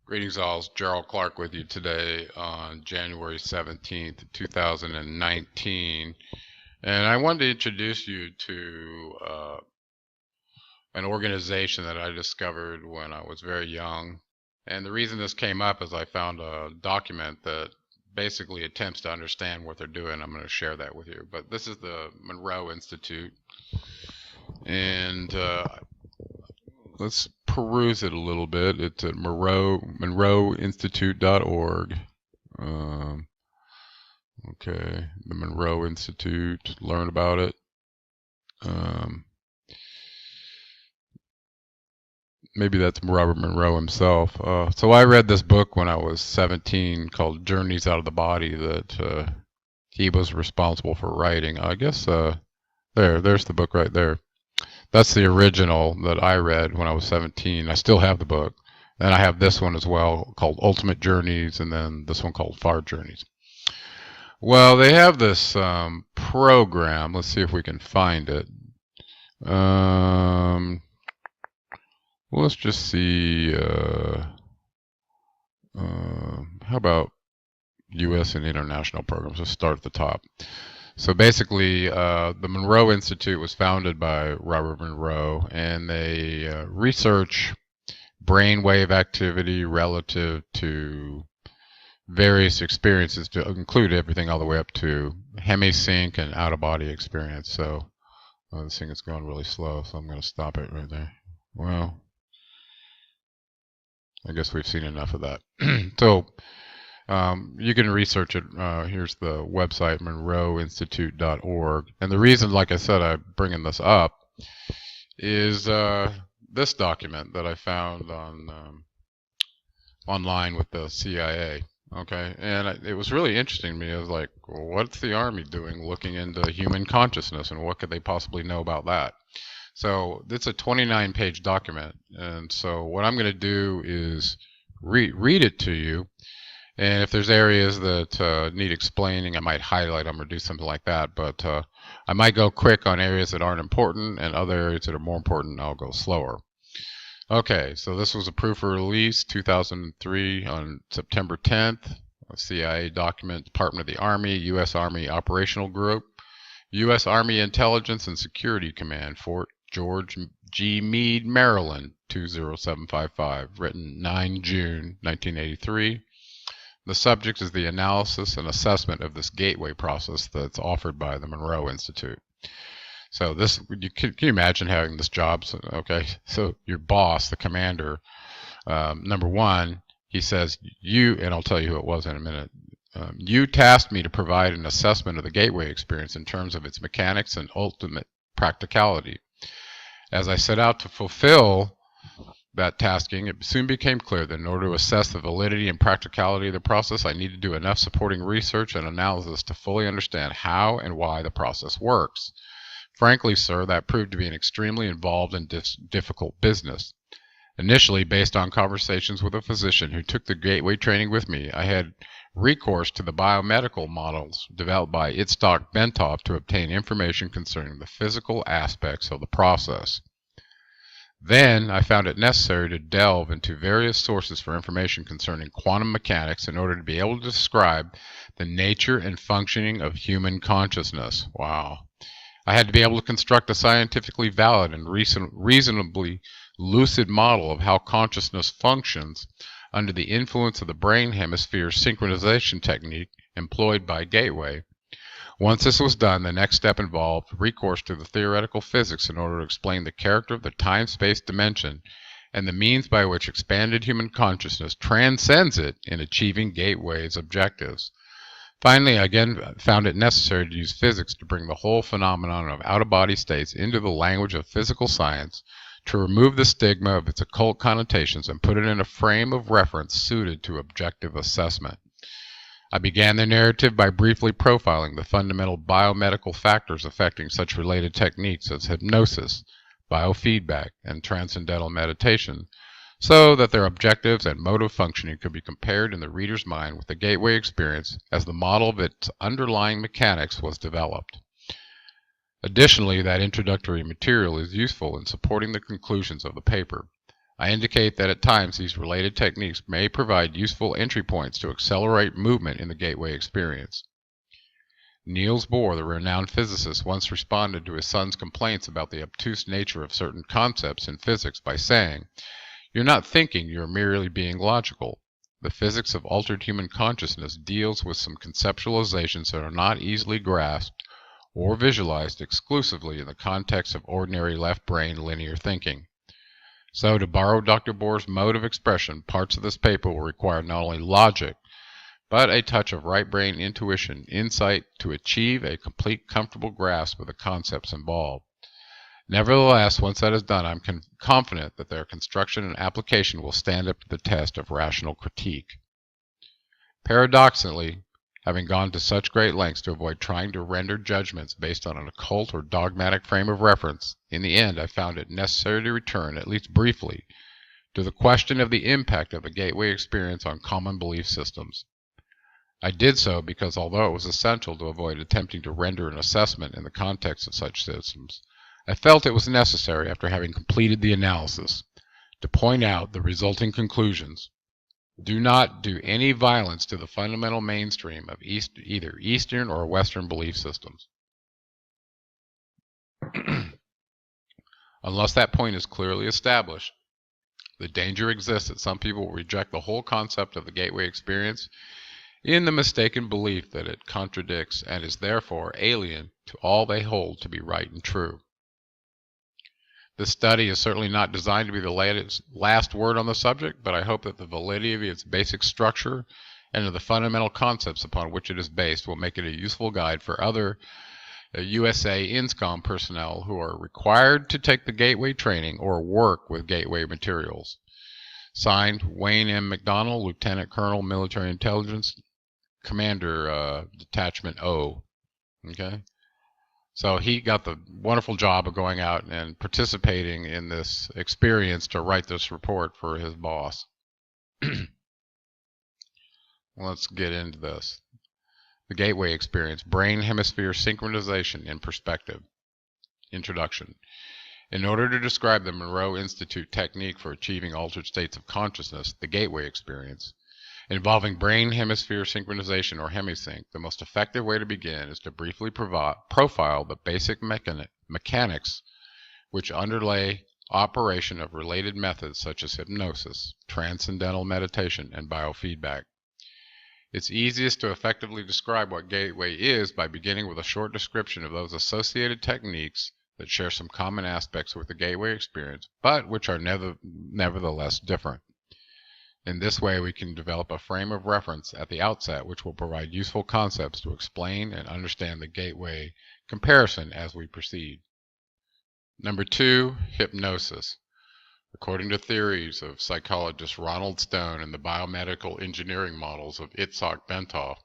Greetings all, it's Gerald Clark with you today on January 17th, 2019. And I wanted to introduce you to an organization that I discovered when I was very young. And the reason this came up is I found a document that basically attempts to understand what they're doing. I'm going to share that with you. But this is the Monroe Institute. And let's peruse it a little bit. It's at monroeinstitute.org. Okay, the Monroe Institute. Learn about it. Maybe that's Robert Monroe himself. So I read this book when I was 17 called Journeys Out of the Body that he was responsible for writing. I guess there's the book right there. That's the original that I read when I was 17. I still have the book. And I have this one as well called Ultimate Journeys, and then this one called Far Journeys. Well, they have this program. Let's see if we can find it. Let's just see. How about U.S. and international programs? Let's start at the top. So basically, the Monroe Institute was founded by Robert Monroe, and they research brainwave activity relative to various experiences, to include everything all the way up to Hemisync and out-of-body experience. So this thing is going really slow, so I'm going to stop it right there. Well, I guess we've seen enough of that. So you can research it. Here's the website, monroeinstitute.org. And the reason, like I said, I'm bringing this up is this document that I found on online with the CIA. Okay, and it was really interesting to me. I was like, well, what's the Army doing looking into human consciousness, and what could they possibly know about that? So it's a 29-page document, and so what I'm going to do is read it to you. And if there's areas that need explaining, I might highlight them or do something like that. But I might go quick on areas that aren't important, and other areas that are more important, I'll go slower. Okay, so this was approved for release 2003 on September 10th. A CIA document, Department of the Army, U.S. Army Operational Group, U.S. Army Intelligence and Security Command, Fort George G. Meade, Maryland, 20755, written 9 June 1983. The subject is the analysis and assessment of this gateway process that's offered by the Monroe Institute. So this, can you imagine having this job? Okay, so your boss, the commander, number one, he says, and I'll tell you who it was in a minute, you tasked me to provide an assessment of the gateway experience in terms of its mechanics and ultimate practicality. As I set out to fulfill that tasking, it soon became clear that in order to assess the validity and practicality of the process, I needed to do enough supporting research and analysis to fully understand how and why the process works. Frankly, sir, that proved to be an extremely involved and difficult business. Initially, based on conversations with a physician who took the gateway training with me, I had recourse to the biomedical models developed by Itzhak Bentov to obtain information concerning the physical aspects of the process. Then I found it necessary to delve into various sources for information concerning quantum mechanics in order to be able to describe the nature and functioning of human consciousness. Wow. I had to be able to construct a scientifically valid and reasonably lucid model of how consciousness functions under the influence of the brain hemisphere synchronization technique employed by Gateway. Once this was done, the next step involved recourse to the theoretical physics in order to explain the character of the time-space dimension and the means by which expanded human consciousness transcends it in achieving Gateway's objectives. Finally, I again found it necessary to use physics to bring the whole phenomenon of out-of-body states into the language of physical science, to remove the stigma of its occult connotations and put it in a frame of reference suited to objective assessment. I began the narrative by briefly profiling the fundamental biomedical factors affecting such related techniques as hypnosis, biofeedback, and transcendental meditation, so that their objectives and mode of functioning could be compared in the reader's mind with the Gateway experience as the model of its underlying mechanics was developed. Additionally, that introductory material is useful in supporting the conclusions of the paper. I indicate that at times these related techniques may provide useful entry points to accelerate movement in the gateway experience. Niels Bohr, the renowned physicist, once responded to his son's complaints about the obtuse nature of certain concepts in physics by saying, "You're not thinking, you're merely being logical. The physics of altered human consciousness deals with some conceptualizations that are not easily grasped or visualized exclusively in the context of ordinary left-brain linear thinking." So, to borrow Dr. Bohr's mode of expression, parts of this paper will require not only logic, but a touch of right-brain intuition, insight to achieve a complete, comfortable grasp of the concepts involved. Nevertheless, once that is done, I'm confident that their construction and application will stand up to the test of rational critique. Paradoxically, having gone to such great lengths to avoid trying to render judgments based on an occult or dogmatic frame of reference, in the end I found it necessary to return, at least briefly, to the question of the impact of the gateway experience on common belief systems. I did so because although it was essential to avoid attempting to render an assessment in the context of such systems, I felt it was necessary, after having completed the analysis, to point out the resulting conclusions. Do not do any violence to the fundamental mainstream of either Eastern or Western belief systems. Unless that point is clearly established, the danger exists that some people will reject the whole concept of the gateway experience in the mistaken belief that it contradicts and is therefore alien to all they hold to be right and true. This study is certainly not designed to be the last word on the subject, but I hope that the validity of its basic structure and of the fundamental concepts upon which it is based will make it a useful guide for other USA INSCOM personnel who are required to take the gateway training or work with gateway materials. Signed, Wayne M. McDonnell, Lieutenant Colonel, Military Intelligence, Commander, Detachment O. Okay? So he got the wonderful job of going out and participating in this experience to write this report for his boss. Let's get into this. The gateway experience, brain hemisphere synchronization in perspective. Introduction. In order to describe the Monroe Institute technique for achieving altered states of consciousness, the gateway experience, involving brain hemisphere synchronization or Hemisync, the most effective way to begin is to briefly profile the basic mechanics which underlay operation of related methods such as hypnosis, transcendental meditation, and biofeedback. It's easiest to effectively describe what gateway is by beginning with a short description of those associated techniques that share some common aspects with the gateway experience, but which are nevertheless different. In this way, we can develop a frame of reference at the outset which will provide useful concepts to explain and understand the gateway comparison as we proceed. Number 2, hypnosis. According to theories of psychologist Ronald Stone and the biomedical engineering models of Itzhak Bentov,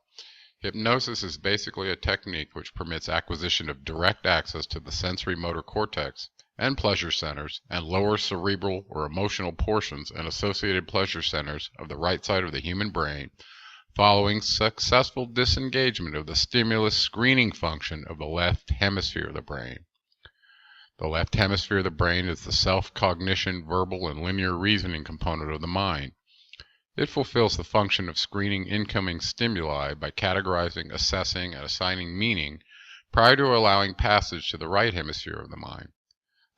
hypnosis is basically a technique which permits acquisition of direct access to the sensory motor cortex and pleasure centers and lower cerebral or emotional portions and associated pleasure centers of the right side of the human brain following successful disengagement of the stimulus screening function of the left hemisphere of the brain. The left hemisphere of the brain is the self-cognition, verbal, and linear reasoning component of the mind. It fulfills the function of screening incoming stimuli by categorizing, assessing, and assigning meaning prior to allowing passage to the right hemisphere of the mind.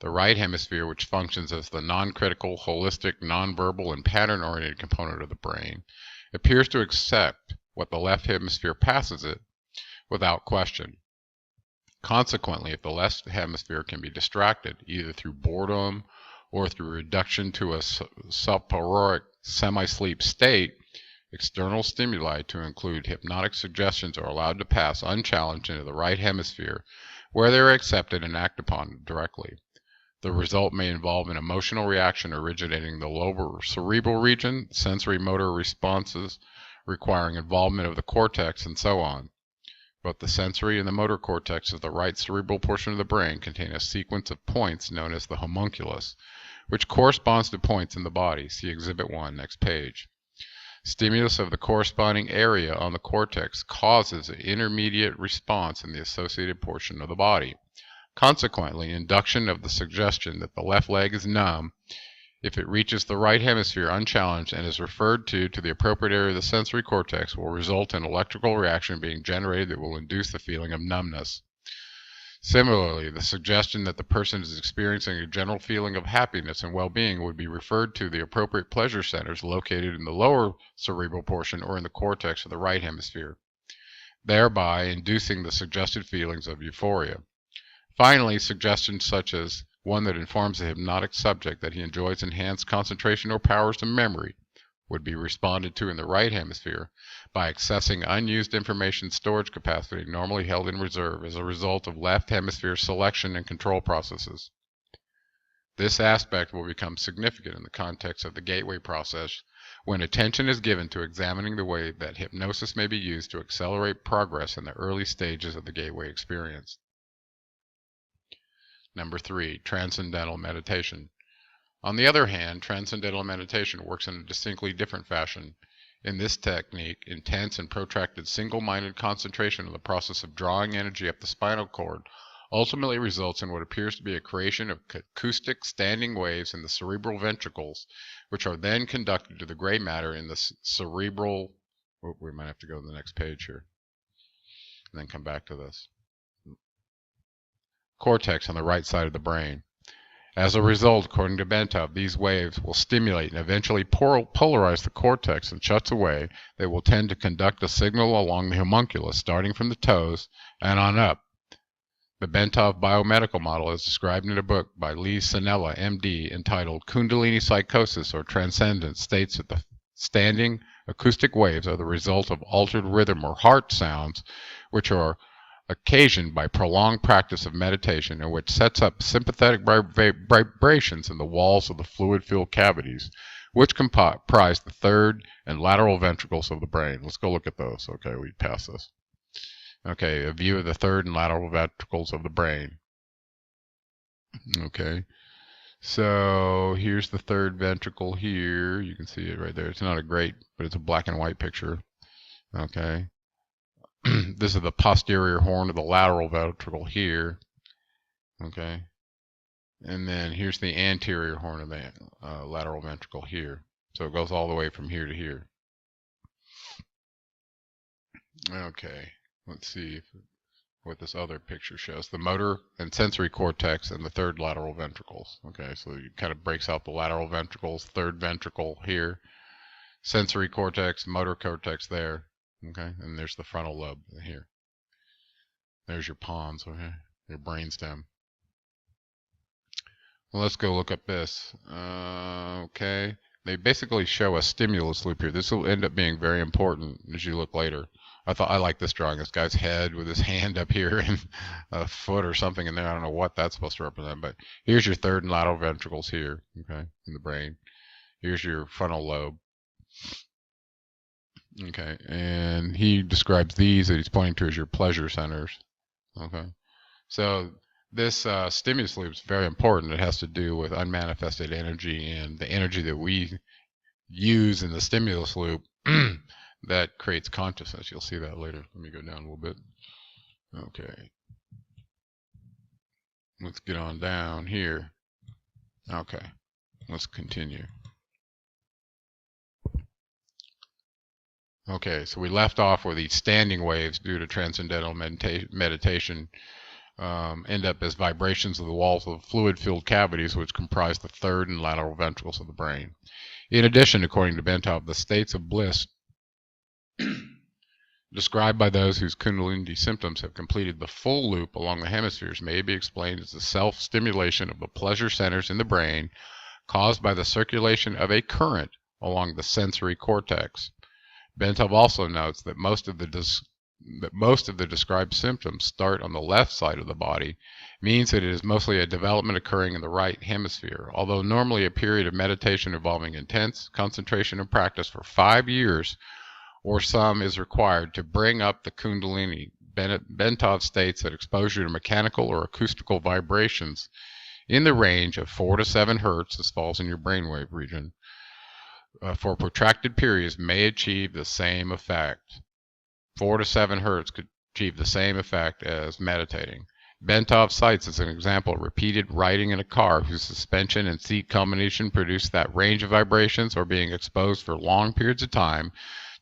The right hemisphere, which functions as the non-critical, holistic, nonverbal, and pattern-oriented component of the brain, appears to accept what the left hemisphere passes it without question. Consequently, if the left hemisphere can be distracted, either through boredom or through reduction to a soporific semi-sleep state, external stimuli, to include hypnotic suggestions, are allowed to pass unchallenged into the right hemisphere, where they are accepted and acted upon directly. The result may involve an emotional reaction originating in the lower cerebral region, sensory motor responses requiring involvement of the cortex, and so on. Both the sensory and the motor cortex of the right cerebral portion of the brain contain a sequence of points known as the homunculus, which corresponds to points in the body. See Exhibit 1, next page. Stimulus of the corresponding area on the cortex causes an intermediate response in the associated portion of the body. Consequently, induction of the suggestion that the left leg is numb if it reaches the right hemisphere unchallenged and is referred to the appropriate area of the sensory cortex, will result in an electrical reaction being generated that will induce the feeling of numbness. Similarly, the suggestion that the person is experiencing a general feeling of happiness and well-being would be referred to the appropriate pleasure centers located in the lower cerebral portion or in the cortex of the right hemisphere, thereby inducing the suggested feelings of euphoria. Finally, suggestions such as one that informs the hypnotic subject that he enjoys enhanced concentration or powers of memory would be responded to in the right hemisphere by accessing unused information storage capacity normally held in reserve as a result of left hemisphere selection and control processes. This aspect will become significant in the context of the gateway process when attention is given to examining the way that hypnosis may be used to accelerate progress in the early stages of the gateway experience. Number 3, Transcendental Meditation. On the other hand, Transcendental Meditation works in a distinctly different fashion. In this technique, intense and protracted single-minded concentration on the process of drawing energy up the spinal cord ultimately results in what appears to be a creation of acoustic standing waves in the cerebral ventricles, which are then conducted to the gray matter in the cerebral... Oh, we might have to go to the next page here and then come back to this. Cortex on the right side of the brain. As a result, according to Bentov, these waves will stimulate and eventually polarize the cortex in such a way that will tend to conduct a signal along the homunculus, starting from the toes and on up. The Bentov biomedical model is described in a book by Lee Sanella, MD, entitled Kundalini Psychosis or Transcendence, states that the standing acoustic waves are the result of altered rhythm or heart sounds, which are occasioned by prolonged practice of meditation and which sets up sympathetic vibrations in the walls of the fluid-filled cavities, which comprise the third and lateral ventricles of the brain. Let's go look at those. Okay, we passed this. Okay, a view of the third and lateral ventricles of the brain. Okay, so here's the third ventricle here. You can see it right there. It's not a great, but it's a black and white picture. Okay. This is the posterior horn of the lateral ventricle here. Okay. And then here's the anterior horn of the lateral ventricle here. So it goes all the way from here to here. Okay. Let's see what this other picture shows. The motor and sensory cortex and the third lateral ventricles. Okay, so it kind of breaks out the lateral ventricles, third ventricle here, sensory cortex, motor cortex there. Okay, and there's the frontal lobe here. There's your pons, okay, your brainstem. Well, let's go look up this. Okay, they basically show a stimulus loop here. This will end up being very important as you look later. I like this drawing. This guy's head with his hand up here and a foot or something in there. I don't know what that's supposed to represent, but here's your third and lateral ventricles here, okay, in the brain. Here's your frontal lobe. Okay, and he describes these that he's pointing to as your pleasure centers. Okay, so this stimulus loop is very important. It has to do with unmanifested energy and the energy that we use in the stimulus loop that creates consciousness. You'll see that later. Let me go down a little bit. Okay, let's get on down here. Okay, let's continue. Okay, so we left off where these standing waves due to transcendental meditation end up as vibrations of the walls of fluid-filled cavities which comprise the third and lateral ventricles of the brain. In addition, according to Bentov, the states of bliss described by those whose Kundalini symptoms have completed the full loop along the hemispheres may be explained as the self-stimulation of the pleasure centers in the brain caused by the circulation of a current along the sensory cortex. Bentov also notes that most of the described symptoms start on the left side of the body, means that it is mostly a development occurring in the right hemisphere, although normally a period of meditation involving intense concentration and practice for 5 years or some is required to bring up the Kundalini. Bentov states that exposure to mechanical or acoustical vibrations in the range of 4 to 7 hertz, this falls in your brainwave region, for protracted periods may achieve the same effect. 4 to 7 hertz could achieve the same effect as meditating. Bentov cites as an example repeated riding in a car whose suspension and seat combination produce that range of vibrations or being exposed for long periods of time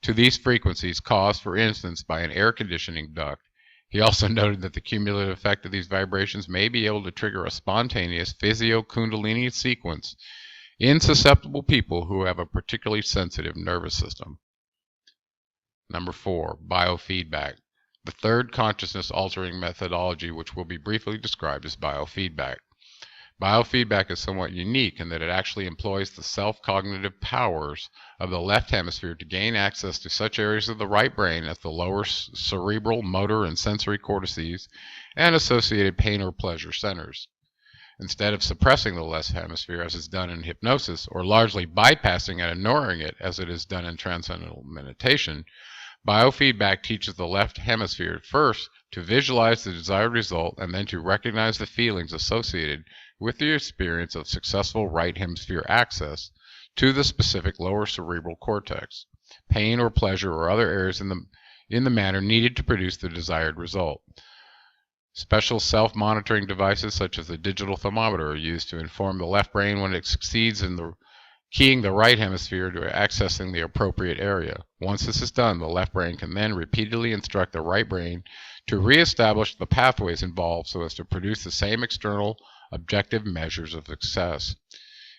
to these frequencies caused, for instance, by an air conditioning duct. He also noted that the cumulative effect of these vibrations may be able to trigger a spontaneous physio-kundalini sequence in susceptible people who have a particularly sensitive nervous system. Number 4, biofeedback. The third consciousness-altering methodology, which will be briefly described, is biofeedback. Biofeedback is somewhat unique in that it actually employs the self-cognitive powers of the left hemisphere to gain access to such areas of the right brain as the lower cerebral, motor, and sensory cortices and associated pain or pleasure centers. Instead of suppressing the left hemisphere as is done in hypnosis, or largely bypassing and ignoring it as it is done in Transcendental Meditation, biofeedback teaches the left hemisphere first to visualize the desired result and then to recognize the feelings associated with the experience of successful right hemisphere access to the specific lower cerebral cortex, pain or pleasure or other areas in the manner needed to produce the desired result. Special self-monitoring devices such as the digital thermometer are used to inform the left brain when it succeeds in keying the right hemisphere to accessing the appropriate area. Once this is done, the left brain can then repeatedly instruct the right brain to reestablish the pathways involved so as to produce the same external objective measures of success.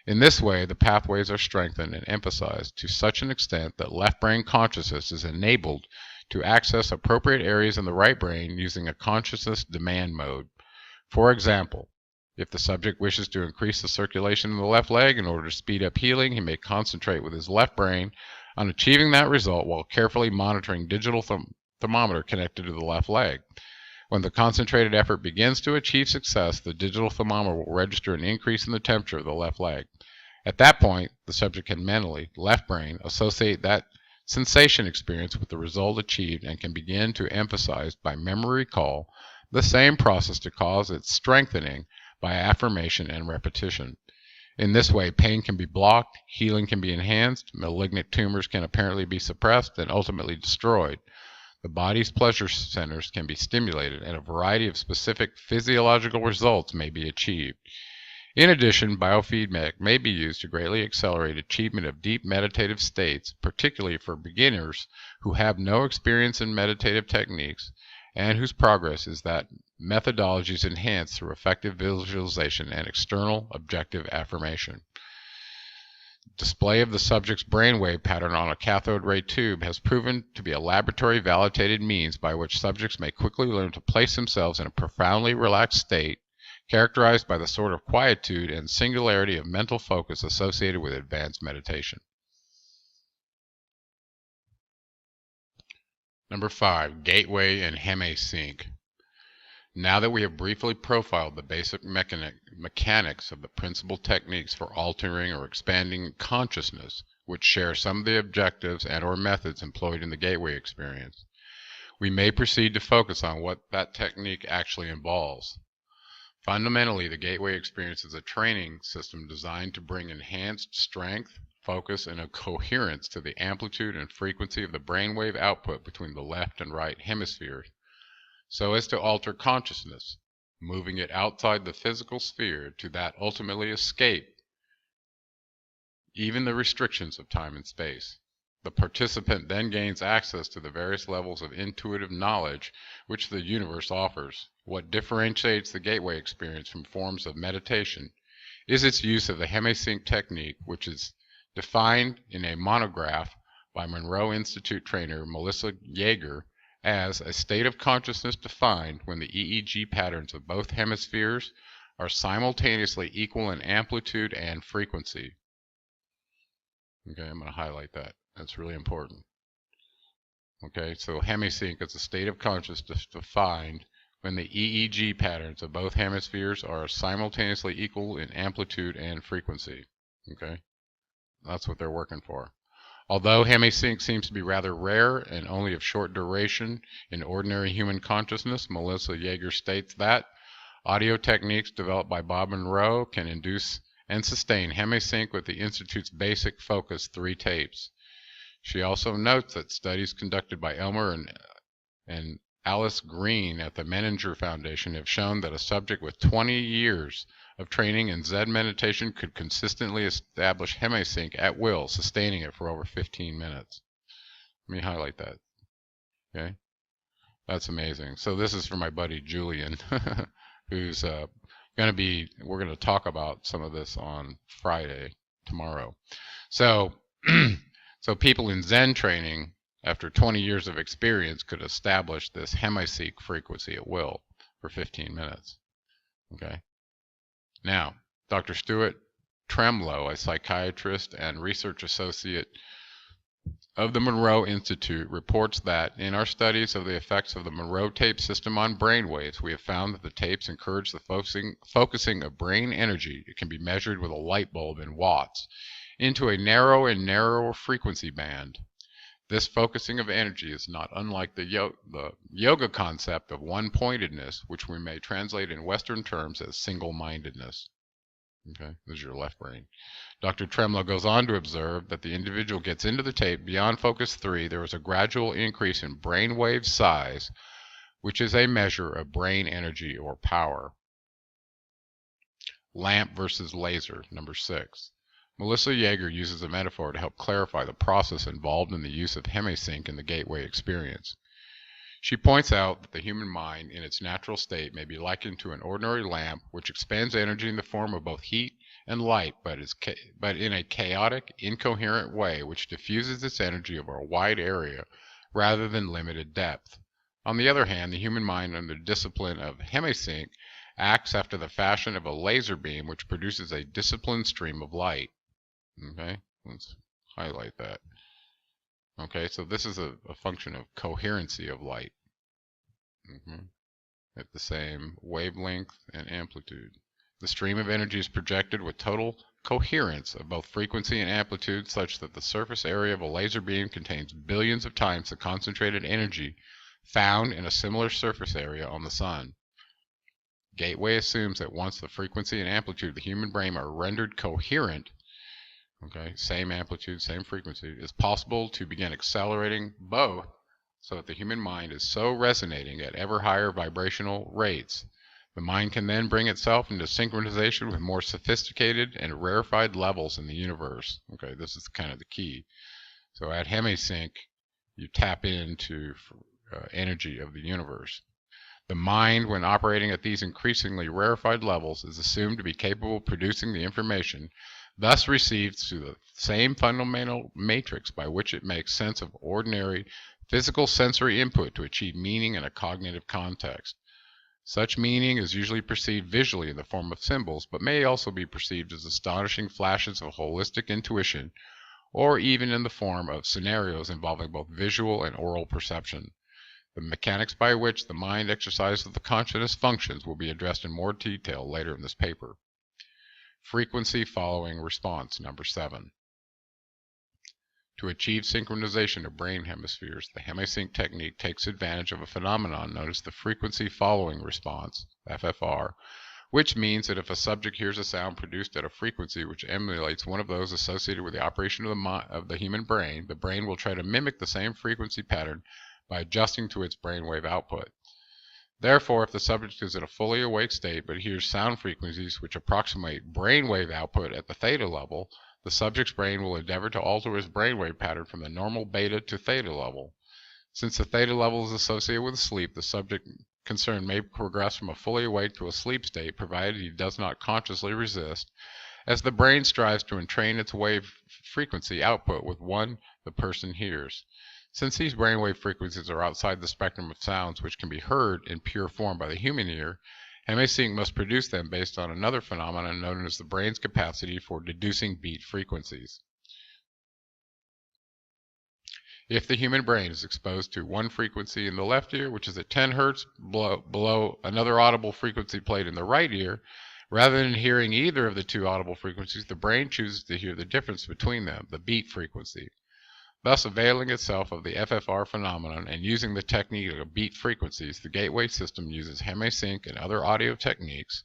In this way, the pathways are strengthened and emphasized to such an extent that left brain consciousness is enabled to access appropriate areas in the right brain using a consciousness demand mode. For example, if the subject wishes to increase the circulation in the left leg in order to speed up healing, he may concentrate with his left brain on achieving that result while carefully monitoring digital thermometer connected to the left leg. When the concentrated effort begins to achieve success, the digital thermometer will register an increase in the temperature of the left leg. At that point, the subject can mentally, left brain, associate that sensation experience with the result achieved and can begin to emphasize by memory recall the same process to cause its strengthening by affirmation and repetition. In this way, pain can be blocked, healing can be enhanced, malignant tumors can apparently be suppressed and ultimately destroyed. The body's pleasure centers can be stimulated, and a variety of specific physiological results may be achieved. In addition, biofeedback may be used to greatly accelerate achievement of deep meditative states, particularly for beginners who have no experience in meditative techniques and whose progress is that methodology is enhanced through effective visualization and external objective affirmation. Display of the subject's brainwave pattern on a cathode ray tube has proven to be a laboratory validated means by which subjects may quickly learn to place themselves in a profoundly relaxed state characterized by the sort of quietude and singularity of mental focus associated with advanced meditation. Number 5, Gateway and Hemisync. Now that we have briefly profiled the basic mechanics of the principal techniques for altering or expanding consciousness, which share some of the objectives and or methods employed in the gateway experience, we may proceed to focus on what that technique actually involves. Fundamentally, the gateway experience is a training system designed to bring enhanced strength, focus, and a coherence to the amplitude and frequency of the brainwave output between the left and right hemispheres, so as to alter consciousness, moving it outside the physical sphere to that ultimately escape even the restrictions of time and space. The participant then gains access to the various levels of intuitive knowledge which the universe offers. What differentiates the gateway experience from forms of meditation is its use of the Hemisync technique, which is defined in a monograph by Monroe Institute trainer Melissa Yeager as a state of consciousness defined when the EEG patterns of both hemispheres are simultaneously equal in amplitude and frequency. Okay, I'm going to highlight that. That's really important. Okay, so Hemisync is a state of consciousness defined when the EEG patterns of both hemispheres are simultaneously equal in amplitude and frequency. Okay, that's what they're working for. Although Hemisync seems to be rather rare and only of short duration in ordinary human consciousness, Melissa Yeager states that audio techniques developed by Bob Monroe can induce and sustain Hemisync with the Institute's basic Focus 3 tapes. She also notes that studies conducted by Elmer and Alice Green at the Menninger Foundation have shown that a subject with 20 years of training in Zen meditation could consistently establish Hemisync at will, sustaining it for over 15 minutes. Let me highlight that. Okay, that's amazing. So this is for my buddy Julian, who's we're going to talk about some of this on Friday, tomorrow. So, so people in Zen training, after 20 years of experience, could establish this Hemisync frequency at will for 15 minutes. Okay. Now, Dr. Stuart Tremlow, a psychiatrist and research associate of the Monroe Institute, reports that in our studies of the effects of the Monroe tape system on brain waves, we have found that the tapes encourage the focusing of brain energy. It can be measured with a light bulb in watts into a narrow and narrower frequency band. This focusing of energy is not unlike the yoga concept of one-pointedness, which we may translate in Western terms as single-mindedness. Okay, this is your left brain. Dr. Tremlow goes on to observe that the individual gets into the tape beyond focus 3. There is a gradual increase in brain wave size, which is a measure of brain energy or power. Lamp versus laser, number 6. Melissa Yeager uses a metaphor to help clarify the process involved in the use of Hemisync in the gateway experience. She points out that the human mind in its natural state may be likened to an ordinary lamp which expends energy in the form of both heat and light, but in a chaotic, incoherent way which diffuses its energy over a wide area rather than limited depth. On the other hand, the human mind under the discipline of Hemisync acts after the fashion of a laser beam which produces a disciplined stream of light. Okay, let's highlight that. Okay, so this is a function of coherency of light at the same wavelength and amplitude. The stream of energy is projected with total coherence of both frequency and amplitude, such that the surface area of a laser beam contains billions of times the concentrated energy found in a similar surface area on the sun. Gateway assumes that once the frequency and amplitude of the human brain are rendered coherent, okay, same amplitude, same frequency, it's possible to begin accelerating both so that the human mind is so resonating at ever higher vibrational rates. The mind can then bring itself into synchronization with more sophisticated and rarefied levels in the universe. Okay, this is kind of the key. So at Hemisync, you tap into energy of the universe. The mind, when operating at these increasingly rarefied levels, is assumed to be capable of producing the information thus received through the same fundamental matrix by which it makes sense of ordinary physical sensory input to achieve meaning in a cognitive context. Such meaning is usually perceived visually in the form of symbols, but may also be perceived as astonishing flashes of holistic intuition, or even in the form of scenarios involving both visual and oral perception. The mechanics by which the mind exercises the consciousness functions will be addressed in more detail later in this paper. Frequency following response, number 7. To achieve synchronization of brain hemispheres, the Hemisync technique takes advantage of a phenomenon known as the frequency following response, FFR, which means that if a subject hears a sound produced at a frequency which emulates one of those associated with the operation of the human brain, the brain will try to mimic the same frequency pattern by adjusting to its brainwave output. Therefore, if the subject is in a fully awake state but hears sound frequencies which approximate brainwave output at the theta level, the subject's brain will endeavor to alter its brainwave pattern from the normal beta to theta level. Since the theta level is associated with sleep, the subject concerned may progress from a fully awake to a sleep state, provided he does not consciously resist, as the brain strives to entrain its wave frequency output with one the person hears. Since these brainwave frequencies are outside the spectrum of sounds which can be heard in pure form by the human ear, Hemisync must produce them based on another phenomenon known as the brain's capacity for deducing beat frequencies. If the human brain is exposed to one frequency in the left ear, which is at 10 Hz below another audible frequency played in the right ear, rather than hearing either of the two audible frequencies, the brain chooses to hear the difference between them, the beat frequency. Thus, availing itself of the FFR phenomenon and using the technique of beat frequencies, the gateway system uses Hemisync and other audio techniques,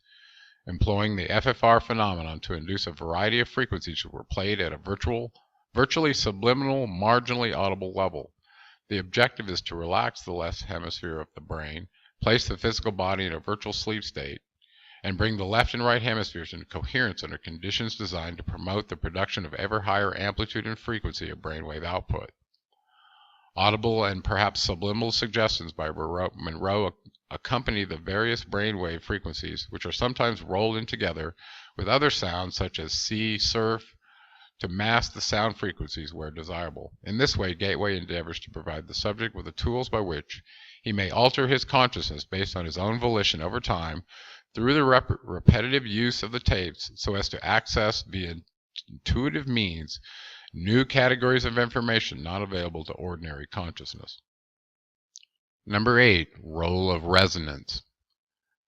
employing the FFR phenomenon to induce a variety of frequencies that were played at a virtually subliminal, marginally audible level. The objective is to relax the left hemisphere of the brain, place the physical body in a virtual sleep state, and bring the left and right hemispheres into coherence under conditions designed to promote the production of ever higher amplitude and frequency of brainwave output. Audible and perhaps subliminal suggestions by Monroe accompany the various brainwave frequencies, which are sometimes rolled in together with other sounds such as sea, surf, to mask the sound frequencies where desirable. In this way, Gateway endeavors to provide the subject with the tools by which he may alter his consciousness based on his own volition over time through the repetitive use of the tapes so as to access via intuitive means new categories of information not available to ordinary consciousness. Number 8, role of resonance.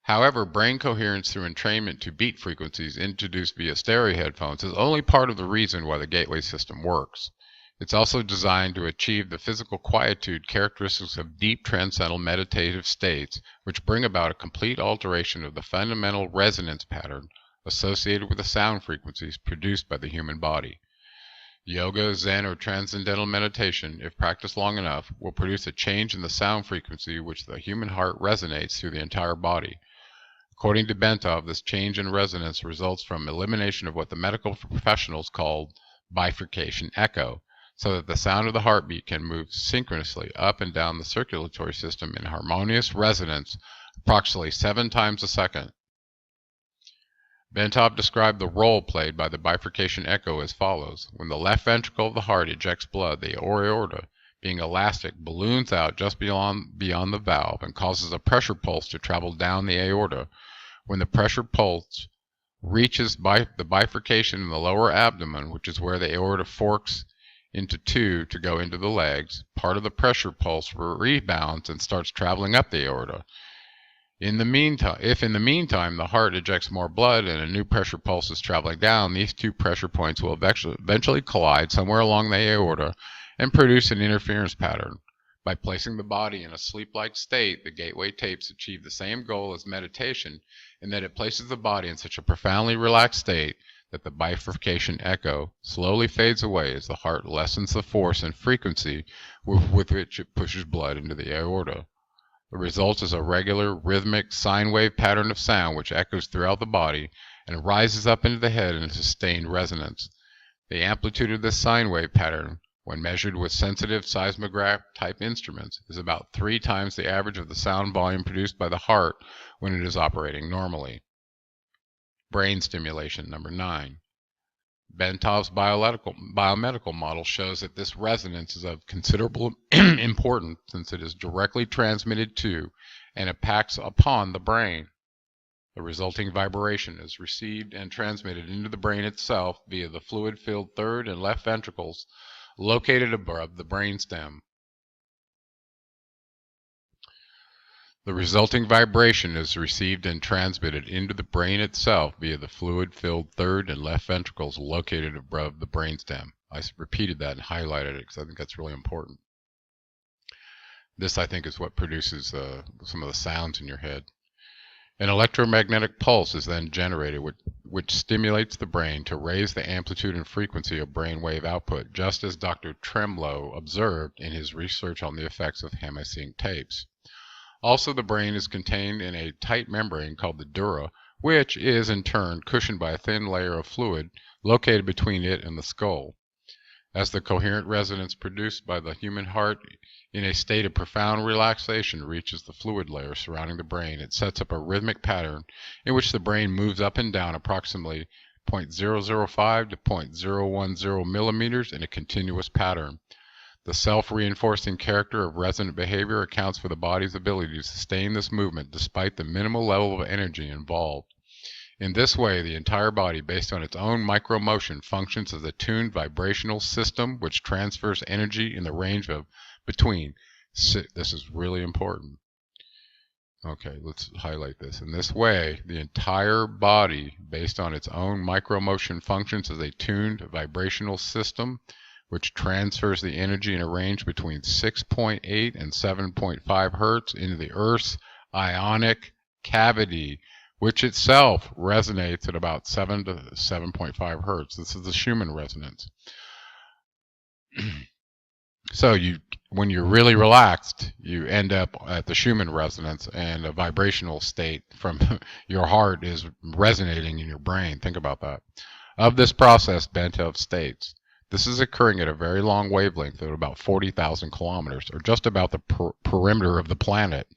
However, brain coherence through entrainment to beat frequencies introduced via stereo headphones is only part of the reason why the Gateway system works. It's also designed to achieve the physical quietude characteristics of deep transcendental meditative states, which bring about a complete alteration of the fundamental resonance pattern associated with the sound frequencies produced by the human body. Yoga, Zen, or Transcendental Meditation, if practiced long enough, will produce a change in the sound frequency which the human heart resonates through the entire body. According to Bentov, this change in resonance results from elimination of what the medical professionals call bifurcation echo, so that the sound of the heartbeat can move synchronously up and down the circulatory system in harmonious resonance approximately 7 times a second. Bentov described the role played by the bifurcation echo as follows. When the left ventricle of the heart ejects blood, the aorta, being elastic, balloons out just beyond the valve and causes a pressure pulse to travel down the aorta. When the pressure pulse reaches the bifurcation in the lower abdomen, which is where the aorta forks into two to go into the legs, part of the pressure pulse rebounds and starts traveling up the aorta. If in the meantime the heart ejects more blood and a new pressure pulse is traveling down, these two pressure points will eventually collide somewhere along the aorta and produce an interference pattern. By placing the body in a sleep-like state, the Gateway tapes achieve the same goal as meditation in that it places the body in such a profoundly relaxed state that the bifurcation echo slowly fades away as the heart lessens the force and frequency with which it pushes blood into the aorta. The result is a regular, rhythmic, sine wave pattern of sound which echoes throughout the body and rises up into the head in a sustained resonance. The amplitude of this sine wave pattern, when measured with sensitive seismograph-type instruments, is about 3 times the average of the sound volume produced by the heart when it is operating normally. Brain stimulation, number 9. Bentov's biomedical model shows that this resonance is of considerable importance since it is directly transmitted to and impacts upon the brain. The resulting vibration is received and transmitted into the brain itself via the fluid-filled third and left ventricles located above the brainstem. The resulting vibration is received and transmitted into the brain itself via the fluid-filled third and left ventricles located above the brainstem. I repeated that and highlighted it because I think that's really important. This, I think, is what produces some of the sounds in your head. An electromagnetic pulse is then generated, which stimulates the brain to raise the amplitude and frequency of brainwave output, just as Dr. Tremlow observed in his research on the effects of Hemisync tapes. Also, the brain is contained in a tight membrane called the dura, which is in turn cushioned by a thin layer of fluid located between it and the skull. As the coherent resonance produced by the human heart in a state of profound relaxation reaches the fluid layer surrounding the brain, it sets up a rhythmic pattern in which the brain moves up and down approximately 0.005 to 0.010 millimeters in a continuous pattern. The self-reinforcing character of resonant behavior accounts for the body's ability to sustain this movement despite the minimal level of energy involved. In this way, the entire body, based on its own micromotion, functions as a tuned vibrational system which transfers energy in the range of between. This is really important. Okay, let's highlight this. In this way, the entire body, based on its own micromotion, functions as a tuned vibrational system which transfers the energy in a range between 6.8 and 7.5 hertz into the Earth's ionic cavity, which itself resonates at about 7 to 7.5 hertz. This is the Schumann resonance. So when you're really relaxed, you end up at the Schumann resonance, and a vibrational state from your heart is resonating in your brain. Think about that. Of this process, Bentov states, this is occurring at a very long wavelength of about 40,000 kilometers, or just about the perimeter of the planet.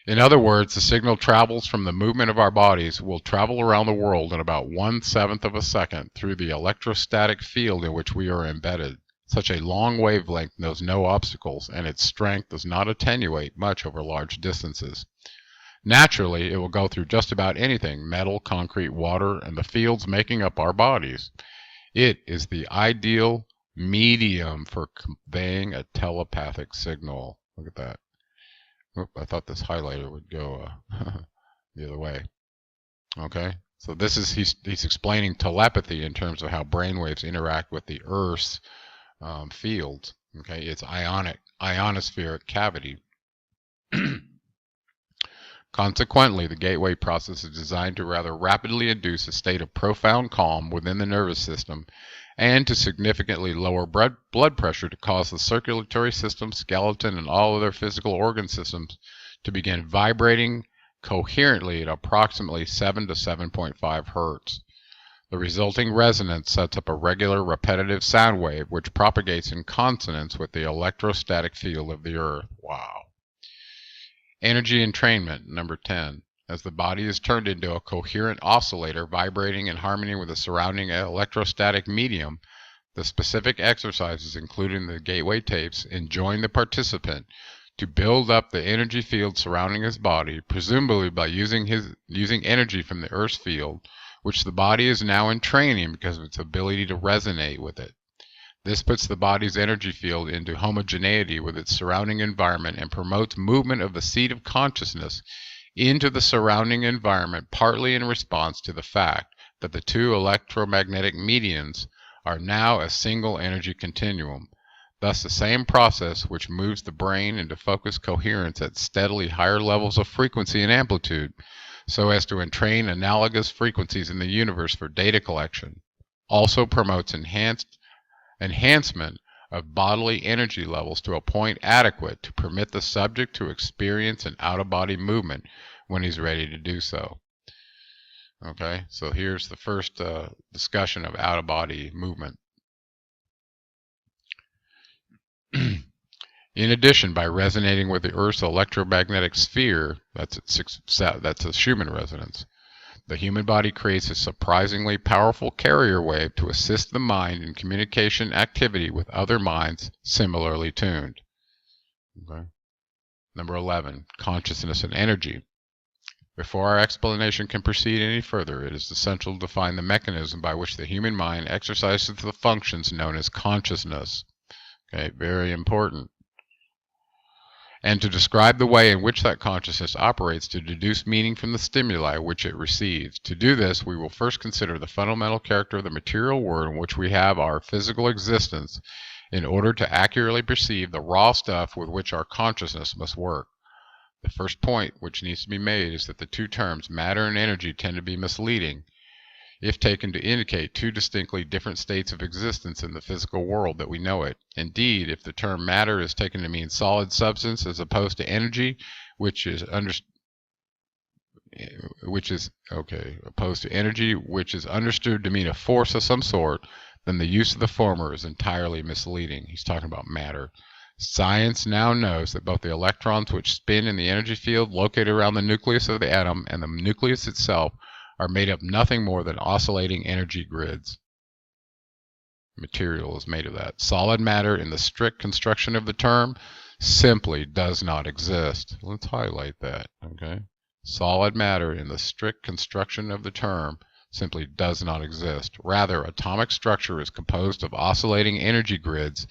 In other words, the signal travels from the movement of our bodies, will travel around the world in about 1/7 of a second through the electrostatic field in which we are embedded. Such a long wavelength knows no obstacles, and its strength does not attenuate much over large distances. Naturally, it will go through just about anything, metal, concrete, water, and the fields making up our bodies. It is the ideal medium for conveying a telepathic signal. Look at that. Oop, I thought this highlighter would go the other way. Okay, so this is he's explaining telepathy in terms of how brainwaves interact with the Earth's field. Okay, it's ionospheric cavity. Consequently, the gateway process is designed to rather rapidly induce a state of profound calm within the nervous system, and to significantly lower blood pressure to cause the circulatory system, skeleton, and all other physical organ systems to begin vibrating coherently at approximately 7 to 7.5 hertz. The resulting resonance sets up a regular repetitive sound wave which propagates in consonance with the electrostatic field of the Earth. Wow. Energy entrainment, number 10. As the body is turned into a coherent oscillator vibrating in harmony with the surrounding electrostatic medium, the specific exercises, including the gateway tapes, enjoin the participant to build up the energy field surrounding his body, presumably by using energy from the Earth's field, which the body is now in training because of its ability to resonate with it. This puts the body's energy field into homogeneity with its surrounding environment and promotes movement of the seat of consciousness into the surrounding environment, partly in response to the fact that the two electromagnetic medians are now a single energy continuum. Thus, the same process which moves the brain into focused coherence at steadily higher levels of frequency and amplitude, so as to entrain analogous frequencies in the universe for data collection, also promotes enhancement of bodily energy levels to a point adequate to permit the subject to experience an out-of-body movement when he's ready to do so. Okay, so here's the first discussion of out-of-body movement. In addition, by resonating with the Earth's electromagnetic sphere, that's a Schumann resonance, the human body creates a surprisingly powerful carrier wave to assist the mind in communication activity with other minds similarly tuned. Okay. Number 11, consciousness and energy. Before our explanation can proceed any further, it is essential to define the mechanism by which the human mind exercises the functions known as consciousness. Okay, very important. And to describe the way in which that consciousness operates to deduce meaning from the stimuli which it receives. To do this, we will first consider the fundamental character of the material world in which we have our physical existence in order to accurately perceive the raw stuff with which our consciousness must work. The first point which needs to be made is that the two terms, matter and energy, tend to be misleading if taken to indicate two distinctly different states of existence in the physical world that we know it. Indeed, if the term matter is taken to mean solid substance as opposed to energy, which is understood to mean a force of some sort, then the use of the former is entirely misleading. He's talking about matter. Science now knows that both the electrons which spin in the energy field located around the nucleus of the atom and the nucleus itself are made up nothing more than oscillating energy grids. Material is made of that. Solid matter, in the strict construction of the term, simply does not exist. Let's highlight that. Okay. Solid matter, in the strict construction of the term, simply does not exist. Rather, atomic structure is composed of oscillating energy grids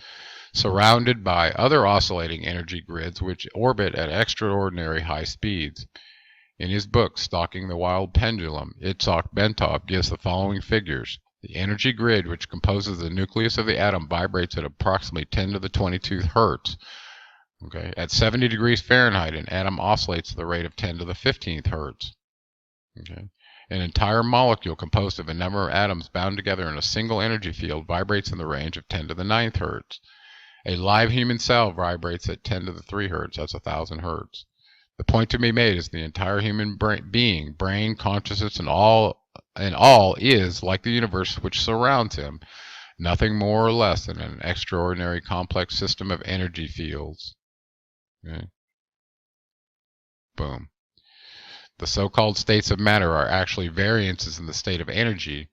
surrounded by other oscillating energy grids which orbit at extraordinary high speeds. In his book, Stalking the Wild Pendulum, Itzhak Bentov gives the following figures. The energy grid which composes the nucleus of the atom vibrates at approximately 10 to the 22 hertz. Okay. At 70 degrees Fahrenheit, an atom oscillates at the rate of 10 to the 15th hertz. Okay. An entire molecule composed of a number of atoms bound together in a single energy field vibrates in the range of 10 to the 9th hertz. A live human cell vibrates at 10 to the 3 hertz. That's 1,000 hertz. The point to be made is the entire human being, brain, consciousness, and all is, like the universe which surrounds him, nothing more or less than an extraordinary complex system of energy fields. Okay. Boom. The so-called states of matter are actually variances in the state of energy,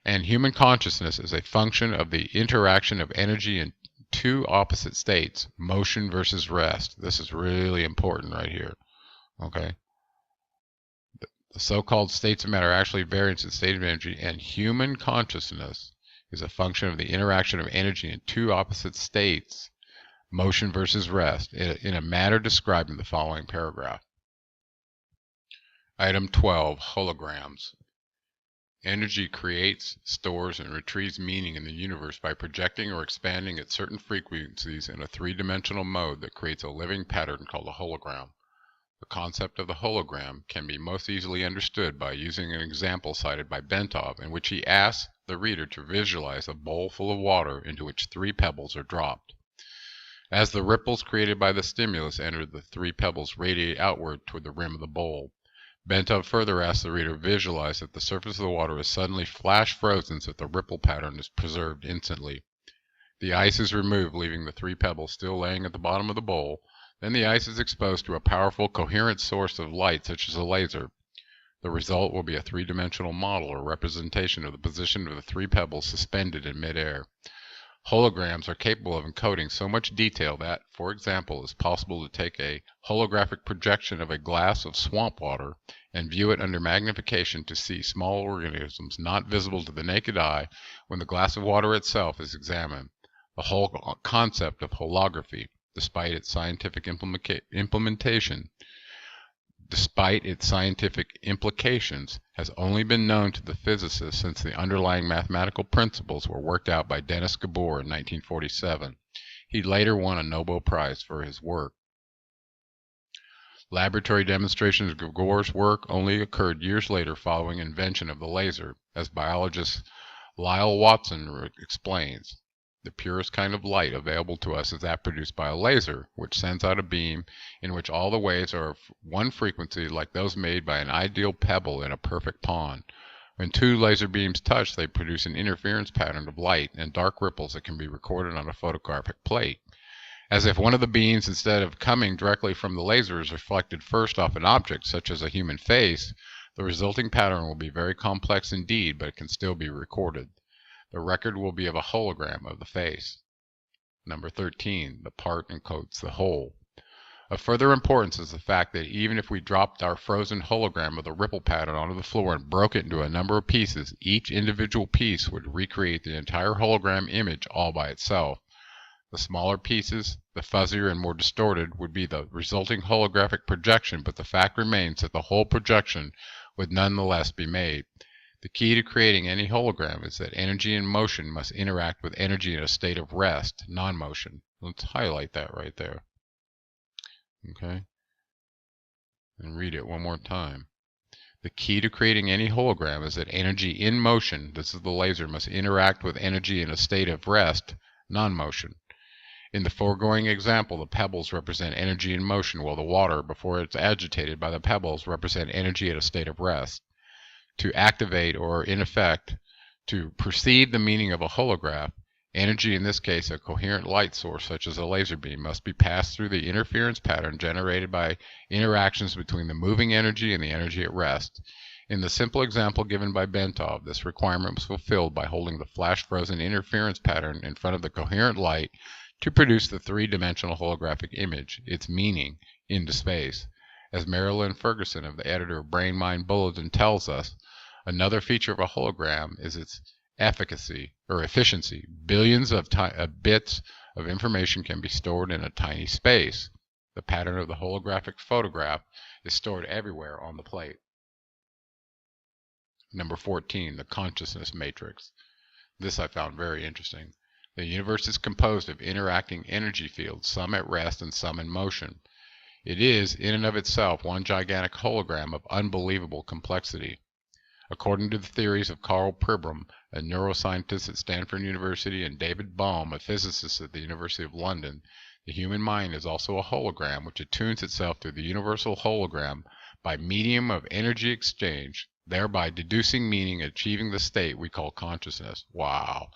and human consciousness is a function of the interaction of energy in two opposite states, motion versus rest. This is really important right here. Okay. The so-called states of matter are actually variants in the state of energy, and human consciousness is a function of the interaction of energy in two opposite states, motion versus rest, in a manner described in the following paragraph. Item 12, holograms. Energy creates, stores, and retrieves meaning in the universe by projecting or expanding at certain frequencies in a three-dimensional mode that creates a living pattern called a hologram. The concept of the hologram can be most easily understood by using an example cited by Bentov, in which he asks the reader to visualize a bowl full of water into which 3 pebbles are dropped. As the ripples created by the stimulus enter, the 3 pebbles radiate outward toward the rim of the bowl. Bentov further asks the reader to visualize that the surface of the water is suddenly flash frozen so that the ripple pattern is preserved instantly. The ice is removed, leaving the 3 pebbles still laying at the bottom of the bowl. Then the ice is exposed to a powerful, coherent source of light, such as a laser. The result will be a three-dimensional model or representation of the position of the 3 pebbles suspended in midair. Holograms are capable of encoding so much detail that, for example, it is possible to take a holographic projection of a glass of swamp water and view it under magnification to see small organisms not visible to the naked eye when the glass of water itself is examined. The whole concept of holography, despite its scientific implications, has only been known to the physicists since the underlying mathematical principles were worked out by Denis Gabor in 1947. He later won a Nobel Prize for his work. Laboratory demonstrations of Gabor's work only occurred years later following invention of the laser, as biologist Lyle Watson explains. The purest kind of light available to us is that produced by a laser, which sends out a beam in which all the waves are of one frequency, like those made by an ideal pebble in a perfect pond. When 2 laser beams touch, they produce an interference pattern of light and dark ripples that can be recorded on a photographic plate. As if one of the beams, instead of coming directly from the laser, is reflected first off an object, such as a human face, the resulting pattern will be very complex indeed, but it can still be recorded. The record will be of a hologram of the face. Number 13, the part encodes the whole. Of further importance is the fact that even if we dropped our frozen hologram of the ripple pattern onto the floor and broke it into a number of pieces, each individual piece would recreate the entire hologram image all by itself. The smaller pieces, the fuzzier and more distorted, would be the resulting holographic projection, but the fact remains that the whole projection would nonetheless be made. The key to creating any hologram is that energy in motion must interact with energy in a state of rest, non-motion. Let's highlight that right there. Okay? And read it one more time. The key to creating any hologram is that energy in motion, this is the laser, must interact with energy in a state of rest, non-motion. In the foregoing example, the pebbles represent energy in motion, while the water, before it's agitated by the pebbles, represent energy at a state of rest. To activate, or in effect, to perceive the meaning of a holograph, energy, in this case a coherent light source such as a laser beam, must be passed through the interference pattern generated by interactions between the moving energy and the energy at rest. In the simple example given by Bentov, this requirement was fulfilled by holding the flash-frozen interference pattern in front of the coherent light to produce the three-dimensional holographic image, its meaning, into space. As Marilyn Ferguson, the editor of Brain Mind Bulletin, tells us, another feature of a hologram is its efficiency. Billions of bits of information can be stored in a tiny space. The pattern of the holographic photograph is stored everywhere on the plate. Number 14, the consciousness matrix. This I found very interesting. The universe is composed of interacting energy fields, some at rest and some in motion. It is, in and of itself, one gigantic hologram of unbelievable complexity. According to the theories of Karl Pribram, a neuroscientist at Stanford University, and David Bohm, a physicist at the University of London, the human mind is also a hologram which attunes itself to the universal hologram by medium of energy exchange, thereby deducing meaning and achieving the state we call consciousness. Wow.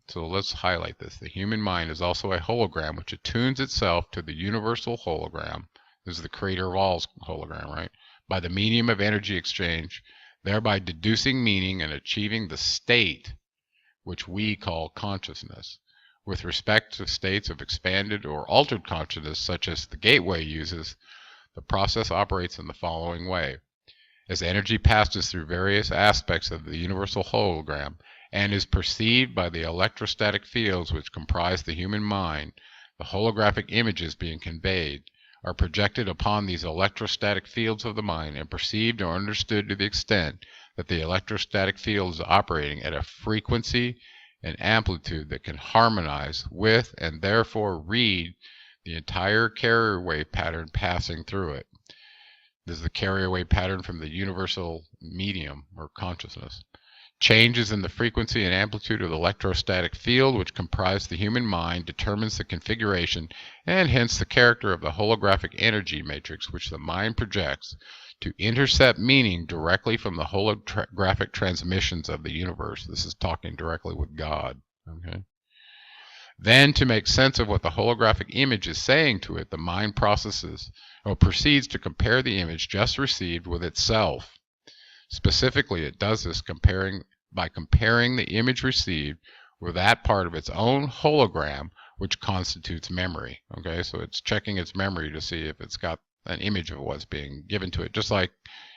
So let's highlight this. The human mind is also a hologram which attunes itself to the universal hologram. This is the creator of all's hologram, right? By the medium of energy exchange, thereby deducing meaning and achieving the state which we call consciousness. With respect to states of expanded or altered consciousness, such as the gateway uses, the process operates in the following way. As energy passes through various aspects of the universal hologram and is perceived by the electrostatic fields which comprise the human mind, the holographic images being conveyed are projected upon these electrostatic fields of the mind and perceived or understood to the extent that the electrostatic field is operating at a frequency and amplitude that can harmonize with and therefore read the entire carrier wave pattern passing through it. This is the carrier wave pattern from the universal medium or consciousness. Changes in the frequency and amplitude of the electrostatic field which comprise the human mind determines the configuration and hence the character of the holographic energy matrix which the mind projects to intercept meaning directly from the holographic transmissions of the universe. This is talking directly with God. Okay. Then, to make sense of what the holographic image is saying to it, the mind processes or proceeds to compare the image just received with itself. Specifically, it does this by comparing the image received with that part of its own hologram which constitutes memory. Okay, so it's checking its memory to see if it's got an image of what's being given to it, just like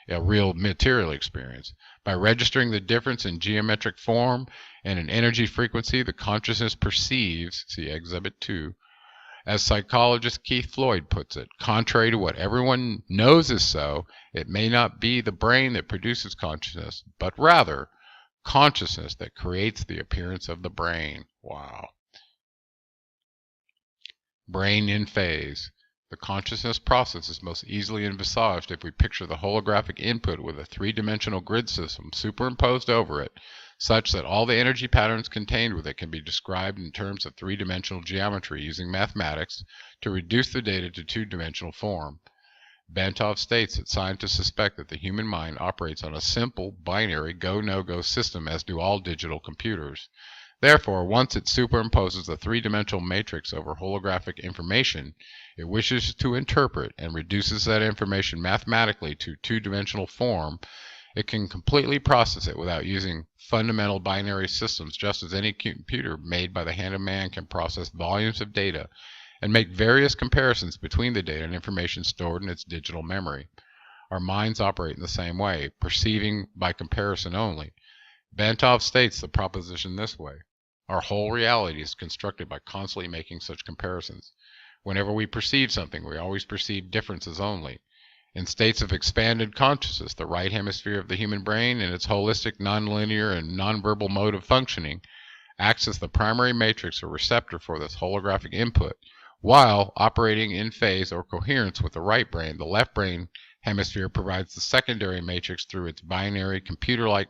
a real material experience. By registering the difference in geometric form and in energy frequency, the consciousness perceives, see Exhibit 2, as psychologist Keith Floyd puts it, contrary to what everyone knows is so, it may not be the brain that produces consciousness, but rather consciousness that creates the appearance of the brain. Wow. Brain in phase. The consciousness process is most easily envisaged if we picture the holographic input with a three-dimensional grid system superimposed over it, such that all the energy patterns contained with it can be described in terms of three-dimensional geometry using mathematics to reduce the data to two-dimensional form. Bentov states that scientists suspect that the human mind operates on a simple, binary go-no-go system, as do all digital computers. Therefore, once it superimposes a three-dimensional matrix over holographic information, it wishes to interpret and reduces that information mathematically to two-dimensional form, it can completely process it without using fundamental binary systems, just as any computer made by the hand of man can process volumes of data and make various comparisons between the data and information stored in its digital memory. Our minds operate in the same way, perceiving by comparison only. Bentov states the proposition this way. Our whole reality is constructed by constantly making such comparisons. Whenever we perceive something, we always perceive differences only. In states of expanded consciousness, the right hemisphere of the human brain, in its holistic, nonlinear, and nonverbal mode of functioning, acts as the primary matrix or receptor for this holographic input, while operating in phase or coherence with the right brain. The left brain hemisphere provides the secondary matrix through its binary, computer-like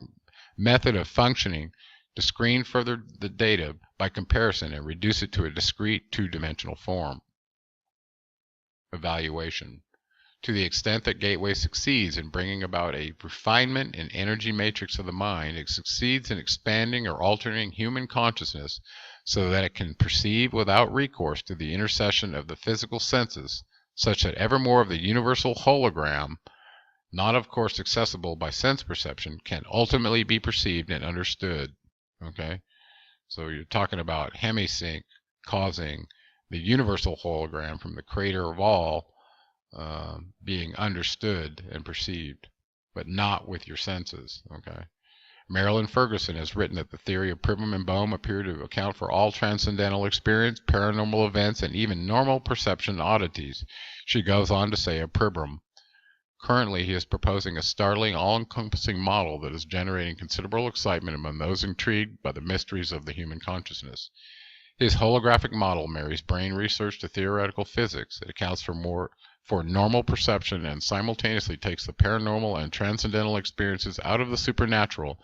method of functioning to screen further the data by comparison and reduce it to a discrete two-dimensional form. Evaluation. To the extent that Gateway succeeds in bringing about a refinement in energy matrix of the mind, it succeeds in expanding or altering human consciousness so that it can perceive without recourse to the intercession of the physical senses, such that ever more of the universal hologram, not of course accessible by sense perception, can ultimately be perceived and understood. Okay, so you're talking about Hemisync causing the universal hologram from the creator of all being understood and perceived, but not with your senses. Okay, Marilyn Ferguson has written that the theory of Pribram and Bohm appear to account for all transcendental experience, paranormal events, and even normal perception oddities. She goes on to say of Pribram, currently, he is proposing a startling, all-encompassing model that is generating considerable excitement among those intrigued by the mysteries of the human consciousness. His holographic model marries brain research to theoretical physics. It accounts for more for normal perception and simultaneously takes the paranormal and transcendental experiences out of the supernatural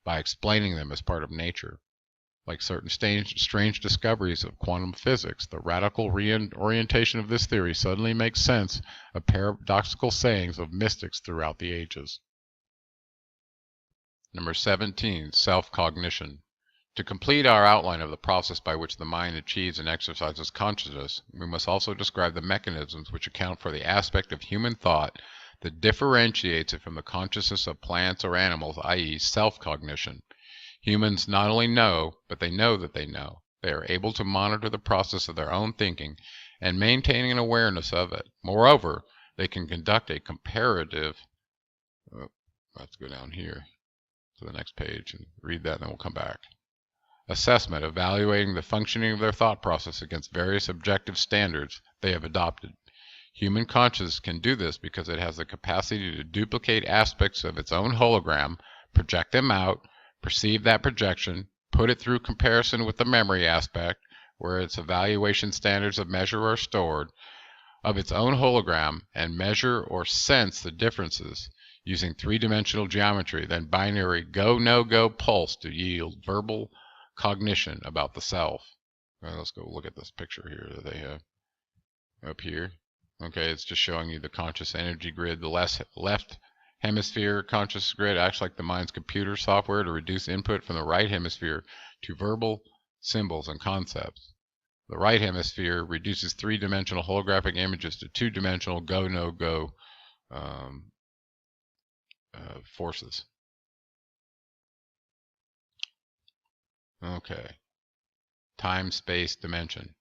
by explaining them as part of nature. Like certain strange discoveries of quantum physics, the radical reorientation of this theory suddenly makes sense of paradoxical sayings of mystics throughout the ages. Number 17, self-cognition. To complete our outline of the process by which the mind achieves and exercises consciousness, we must also describe the mechanisms which account for the aspect of human thought that differentiates it from the consciousness of plants or animals, i.e., self-cognition. Humans not only know, but they know that they know. They are able to monitor the process of their own thinking and maintaining an awareness of it. Moreover, they can conduct a comparative, let's go down here to the next page and read that, and then we'll come back. Assessment, evaluating the functioning of their thought process against various objective standards they have adopted. Human consciousness can do this because it has the capacity to duplicate aspects of its own hologram, project them out, perceive that projection, put it through comparison with the memory aspect, where its evaluation standards of measure are stored, of its own hologram, and measure or sense the differences using three-dimensional geometry, then binary go-no-go pulse to yield verbal cognition about the self. Let's go look at this picture here that they have up here. Okay, it's just showing you the conscious energy grid. The left hemisphere conscious grid acts like the mind's computer software to reduce input from the right hemisphere to verbal symbols and concepts. The right hemisphere reduces three-dimensional holographic images to two-dimensional go-no-go forces. Okay. Time, space, dimension.